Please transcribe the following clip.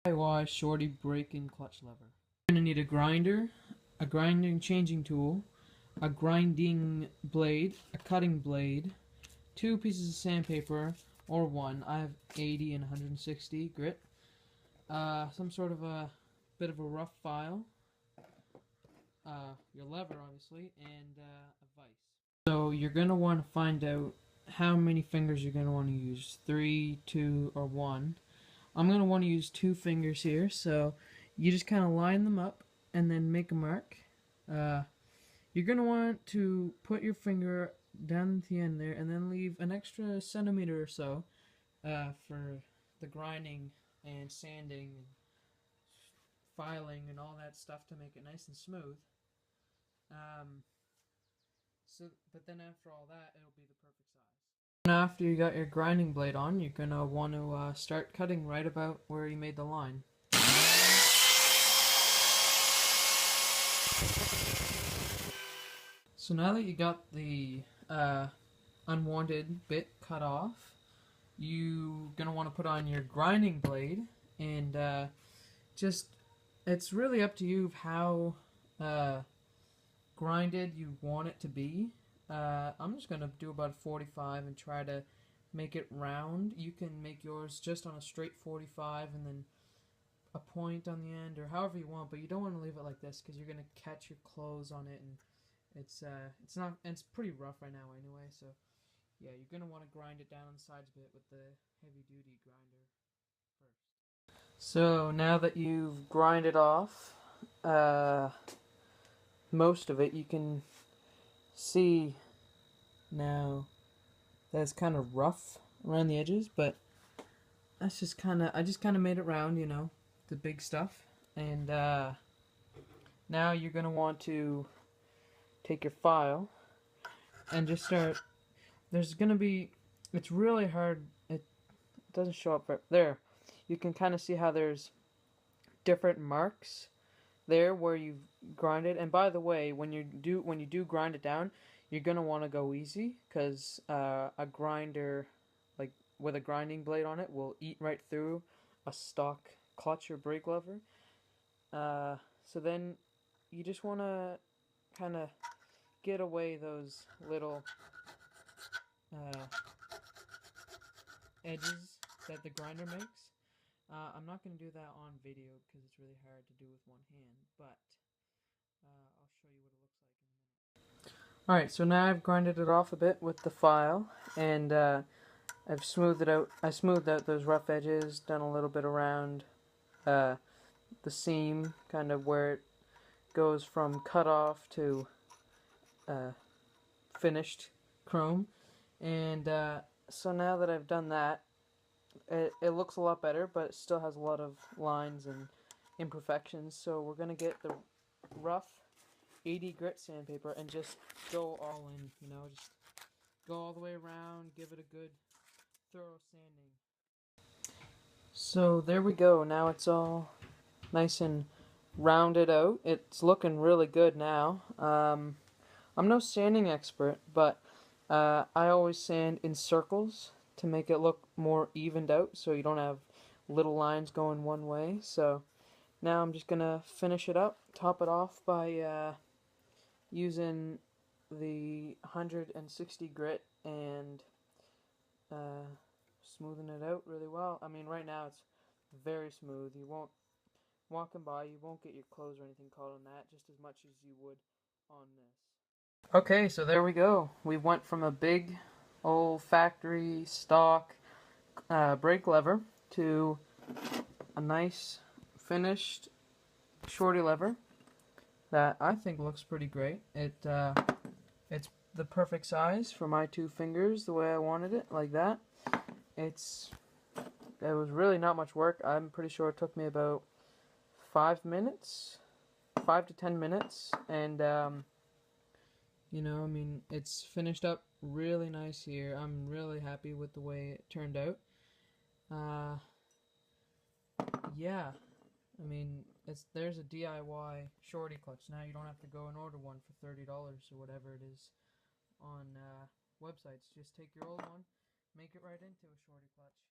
DIY shorty break-in clutch lever. You're going to need a grinder, a grinding changing tool, a grinding blade, a cutting blade, 2 pieces of sandpaper, or 1. I have 80 and 160 grit. Some sort of a bit of a rough file, your lever obviously, and a vise. So you're going to want to find out how many fingers you're going to want to use, 3, 2, or 1. I'm going to want to use 2 fingers here, so you just kind of line them up and then make a mark. You're going to want to put your finger down at the end there and then leave an extra centimeter or so for the grinding and sanding and filing and all that stuff to make it nice and smooth. But then after all that, it'll be the perfect size. And after you got your grinding blade on, you're going to want to start cutting right about where you made the line. So now that you got the unwanted bit cut off, you're going to want to put on your grinding blade, and it's really up to you how grinded you want it to be. I'm just going to do about 45 and try to make it round. You can make yours just on a straight 45 and then a point on the end, or however you want, but you don't want to leave it like this because you're going to catch your clothes on it, and it's pretty rough right now anyway, so yeah, you're going to want to grind it down on the sides a bit with the heavy duty grinder first. So now that you've grinded off most of it, you can see now that it's kind of rough around the edges, but I just kind of made it round, you know, the big stuff. And now you're going to want to take your file and just start. There's going to be, it's really hard, it doesn't show up right there. You can kind of see how there's different marks there where you've grinded. And by the way, when you do grind it down, you're going to want to go easy, because a grinder, like with a grinding blade on it, will eat right through a stock clutch or brake lever. So then you just want to kind of get away those little edges that the grinder makes. I'm not going to do that on video because it's really hard to do with one hand, but I'll show you what it looks like in a minute. Alright, so now I've grinded it off a bit with the file, and I've smoothed it out. I smoothed out those rough edges, done a little bit around the seam, kind of where it goes from cut off to finished chrome. And so now that I've done that, it looks a lot better, but it still has a lot of lines and imperfections. So we're going to get the rough 80 grit sandpaper and just go all in, you know, just go all the way around, give it a good thorough sanding. So there we go. Now it's all nice and rounded out. It's looking really good now. I'm no sanding expert, but I always sand in circles to make it look more evened out, so you don't have little lines going one way. So now I'm just gonna finish it up, top it off by using the 160 grit and smoothing it out really well. I mean, right now it's very smooth. You won't, walking by, you won't get your clothes or anything caught on that, just as much as you would on this. Okay, so there we go. We went from a big old factory stock brake lever to a nice finished shorty lever that I think looks pretty great. It's the perfect size for my 2 fingers, the way I wanted it, like that. It was really not much work. I'm pretty sure it took me about 5 to 10 minutes, and you know, I mean, it's finished up really nice here. I'm really happy with the way it turned out. Yeah, I mean, there's a DIY shorty clutch. Now you don't have to go and order one for $30 or whatever it is on websites. Just take your old one, make it right into a shorty clutch.